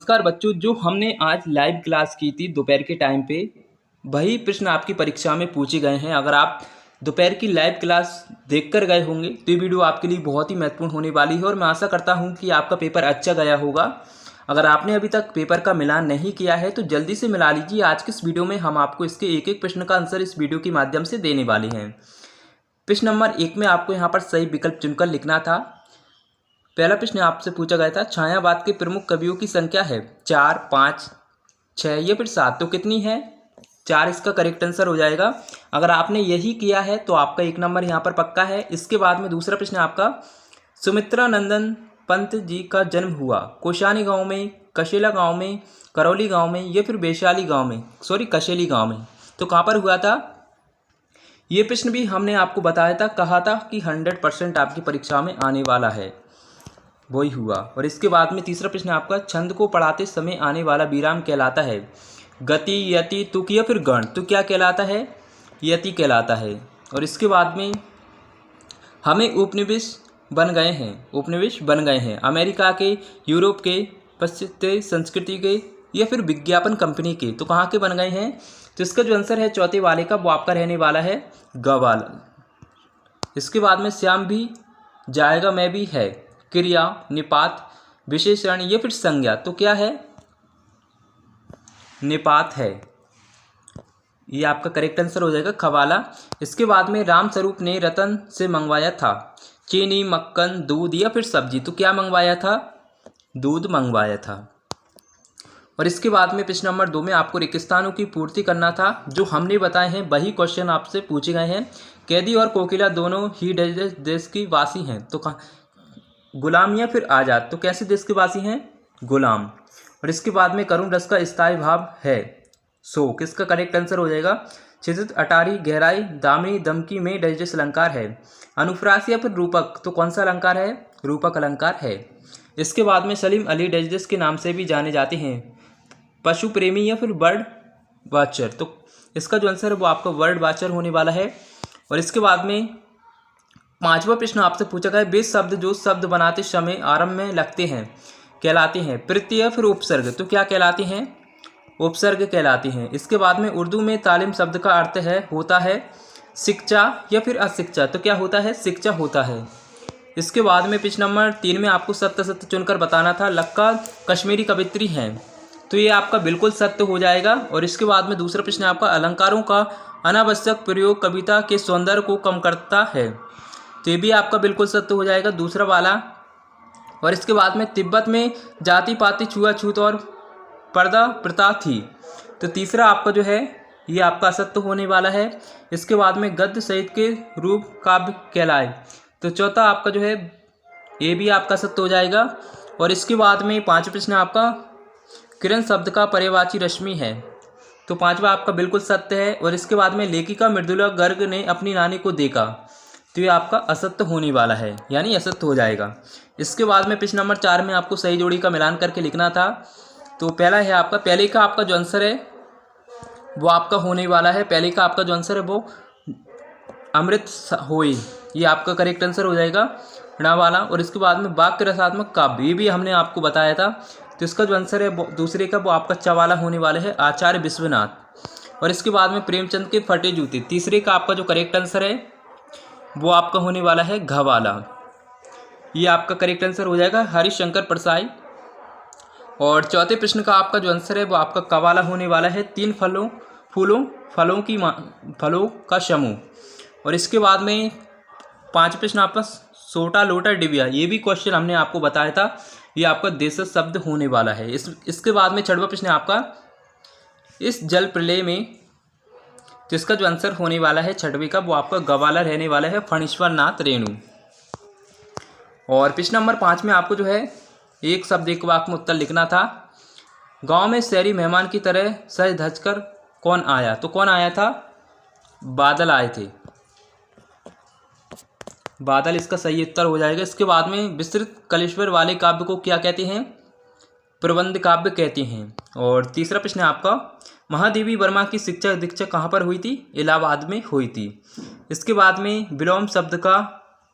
नमस्कार बच्चों, जो हमने आज लाइव क्लास की थी दोपहर के टाइम पे, वही प्रश्न आपकी परीक्षा में पूछे गए हैं। अगर आप दोपहर की लाइव क्लास देखकर गए होंगे तो ये वीडियो आपके लिए बहुत ही महत्वपूर्ण होने वाली है और मैं आशा करता हूँ कि आपका पेपर अच्छा गया होगा। अगर आपने अभी तक पेपर का मिलान नहीं किया है तो जल्दी से मिला लीजिए। आज के इस वीडियो में हम आपको इसके एक एक प्रश्न का आंसर इस वीडियो के माध्यम से देने वाले हैं। प्रश्न नंबर 1 में आपको यहाँ पर सही विकल्प चुनकर लिखना था। पहला प्रश्न आपसे पूछा गया था, छायावाद के प्रमुख कवियों की संख्या है 4, 5, 6 या फिर 7, तो कितनी है? 4 इसका करेक्ट आंसर हो जाएगा। अगर आपने यही किया है तो आपका 1 नंबर यहाँ पर पक्का है। इसके बाद में दूसरा प्रश्न आपका, सुमित्रा नंदन पंत जी का जन्म हुआ कोशानी गांव में, कशेला गांव में, करौली गांव में या फिर वैशाली गांव में, कशेली गांव में, तो कहाँ पर हुआ था? ये प्रश्न भी हमने आपको बताया था, कहा था कि 100% आपकी परीक्षा में आने वाला है, वही हुआ। और इसके बाद में तीसरा प्रश्न आपका, छंद को पढ़ाते समय आने वाला विराम कहलाता है गति, यति, तुक या फिर गण, तो क्या कहलाता है? यति कहलाता है। और इसके बाद में हमें उपनिवेश बन गए हैं अमेरिका के, यूरोप के, पश्चिमी संस्कृति के या फिर विज्ञापन कंपनी के, तो कहाँ के बन गए हैं? तो इसका जो आंसर है चौथे वाले का, वो आपका रहने वाला है गवाला। इसके बाद में श्याम भी जाएगा मैं भी है क्रिया, निपात, विशेषण या फिर संज्ञा, तो क्या है? निपात है, ये आपका करेक्ट आंसर हो जाएगा खवाला। इसके बाद में राम स्वरूप ने रतन से मंगवाया था चीनी, मक्खन, दूध या फिर सब्जी, तो क्या मंगवाया था? दूध मंगवाया था। और इसके बाद में प्रश्न नंबर 2 में आपको रेगिस्तानों की पूर्ति करना था। जो हमने बताए हैं वही क्वेश्चन आपसे पूछे गए हैं। कैदी और कोकिला दोनों ही देश की वासी हैं, तो गुलाम या फिर आज़ाद, तो कैसे देश के वासी हैं? गुलाम। और इसके बाद में करुण रस का स्थायी भाव है शोक, किसका करेक्ट आंसर हो जाएगा? छिद्रित, अटारी, गहराई, दामिनी, दमकी में डैश अलंकार है अनुप्रास या फिर रूपक, तो कौन सा अलंकार है? रूपक अलंकार है। इसके बाद में सलीम अली डैश के नाम से भी जाने जाते हैं पशु प्रेमी या फिर बर्ड वाचर, तो इसका जो आंसर है वो आपका वर्ड वाचर होने वाला है। और इसके बाद में 5वां प्रश्न आपसे पूछा गया है, वे शब्द जो शब्द बनाते समय आरंभ में लगते हैं कहलाते हैं प्रत्यय या फिर उपसर्ग, तो क्या कहलाते हैं? उपसर्ग कहलाते हैं। इसके बाद में उर्दू में तालीम शब्द का अर्थ होता है शिक्षा या फिर अशिक्षा, तो क्या होता है? शिक्षा होता है। इसके बाद में प्रश्न नंबर 3 में आपको सत्य सत्य चुनकर बताना था। लक्का कश्मीरी कवित्री हैं, तो ये आपका बिल्कुल सत्य हो जाएगा। और इसके बाद में दूसरा प्रश्न आपका, अलंकारों का अनावश्यक प्रयोग कविता के सौंदर्य को कम करता है, तो ये भी आपका बिल्कुल सत्य हो जाएगा, दूसरा वाला। और इसके बाद में तिब्बत में जाति पाति छुआछूत और पर्दा प्रथा थी, तो तीसरा आपका जो है ये आपका असत्य होने वाला है। इसके बाद में गद्य साहित्य के रूप काव्य कहलाए, तो चौथा आपका जो है ये भी आपका सत्य हो जाएगा। और इसके बाद में 5वां प्रश्न आपका, किरण शब्द का पर्यायवाची रश्मि है, तो 5वां आपका बिल्कुल सत्य है। और इसके बाद में लेखिका मृदुला गर्ग ने अपनी नानी को देखा, तो ये आपका असत्य होने वाला है, यानी असत्य हो जाएगा। इसके बाद में प्रश्न नंबर 4 में आपको सही जोड़ी का मिलान करके लिखना था। तो पहला है आपका, पहले का आपका जो आंसर है वो आपका होने वाला है, पहले का आपका जो आंसर है वो अमृत होई, ये आपका करेक्ट आंसर हो जाएगा णा वाला। और इसके बाद में वाक्य रसात्मक काव्य, ये भी हमने आपको बताया था, तो इसका जो आंसर है दूसरे का वो आपका चवाला होने वाला है आचार्य विश्वनाथ। और इसके बाद में प्रेमचंद के फटे जूते, तीसरे का आपका जो करेक्ट आंसर है वो आपका होने वाला है घवाला, ये आपका करेक्ट आंसर हो जाएगा हरिशंकर परसाई। और चौथे प्रश्न का आपका जो आंसर है वो आपका कवाला होने वाला है, 3 फलों का समूह। और इसके बाद में 5 प्रश्न आपका सोटा लोटा डिबिया, ये भी क्वेश्चन हमने आपको बताया था, ये आपका देशज शब्द होने वाला है। इसके बाद में 6वां प्रश्न आपका, इस जल प्रलय में, तो इसका जो आंसर होने वाला है 6वें का वो आपका गवाला रहने वाला है फणीश्वर नाथ रेणु। और प्रश्न नंबर 5 में आपको जो है एक शब्द एक वाक्य में उत्तर लिखना था। गांव में शहरी मेहमान की तरह सज धज कर कौन आया, तो कौन आया था? बादल आए थे, बादल इसका सही उत्तर हो जाएगा। इसके बाद में विस्तृत कलेश्वर वाले काव्य को क्या कहते हैं? प्रबंध काव्य कहते हैं। और तीसरा प्रश्न है आपका, महादेवी वर्मा की शिक्षा दीक्षा कहाँ पर हुई थी? इलाहाबाद में हुई थी। इसके बाद में विलोम शब्द का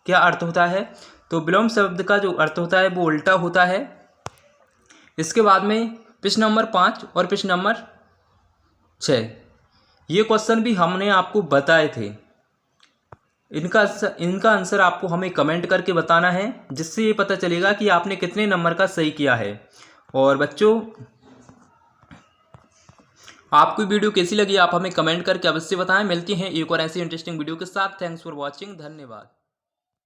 क्या अर्थ होता है? तो विलोम शब्द का जो अर्थ होता है वो उल्टा होता है, इसके बाद में प्रश्न नंबर 5 और प्रश्न नंबर 6, ये क्वेश्चन भी हमने आपको बताए थे। इनका आंसर आपको हमें कमेंट करके बताना है, जिससे ये पता चलेगा कि आपने कितने नंबर का सही किया है। और बच्चों, आपको वीडियो कैसी लगी आप हमें कमेंट करके अवश्य बताएं। मिलती हैं एक और ऐसी इंटरेस्टिंग वीडियो के साथ। Thanks for watching. धन्यवाद।